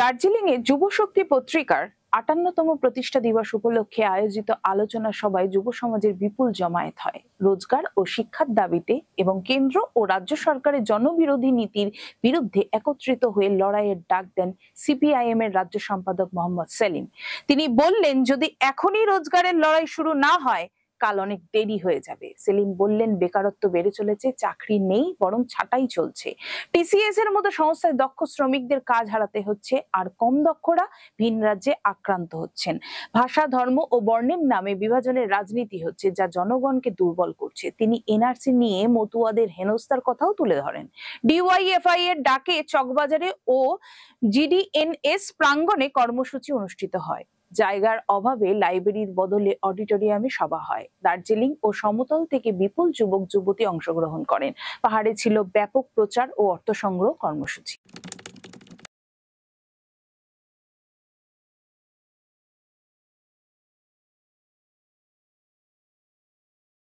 দার্জিলিংয়ে যুব শক্তি পত্রিকার ৫৮তম প্রতিষ্ঠা দিবস উপলক্ষে আয়োজিত আলোচনা সভায় যুব সমাজের বিপুল জমায়েত হয়। রোজগার ও শিক্ষার দাবিতে এবং কেন্দ্র ও রাজ্য সরকারের জনবিরোধী নীতির বিরুদ্ধে একত্রিত হয়ে লড়াইয়ের ডাক দেন সিপিআইএম এর রাজ্য সম্পাদক মোহাম্মদ সেলিম। তিনি বললেন, যদি এখনই রোজগারের লড়াই শুরু না হয় কাল অনেক দেরি হয়ে যাবে। সেলিম বললেন, বেকারত্ব বেড়ে চলেছে, চাকরি নেই, বরং ছাঁটাই চলছে। টিসিএস এর মতো সংস্থায় দক্ষ শ্রমিকদের কাজ হারাতে হচ্ছে, আর কম দক্ষরা ভিন রাজ্যে আক্রান্ত হচ্ছেন। ভাষা, ধর্ম ও বর্ণের নামে বিভাজনের রাজনীতি হচ্ছে, যা জনগণকে দুর্বল করছে। তিনি এনআরসি নিয়ে মতুয়াদের হেনস্থার কথাও তুলে ধরেন। ডিওয়াইএফআই এর ডাকে চকবাজারে ও জিডিএনএস প্রাঙ্গণে কর্মসূচি অনুষ্ঠিত হয়। জায়গার অভাবে লাইব্রেরির বদলে অডিটোরিয়ামে সভা হয়। দার্জিলিং ও সমতল থেকে বিপুল যুবক যুবতী অংশগ্রহণ করেন। পাহাড়ে ছিল ব্যাপক প্রচার ও অর্থ সংগ্রহ কর্মসূচি।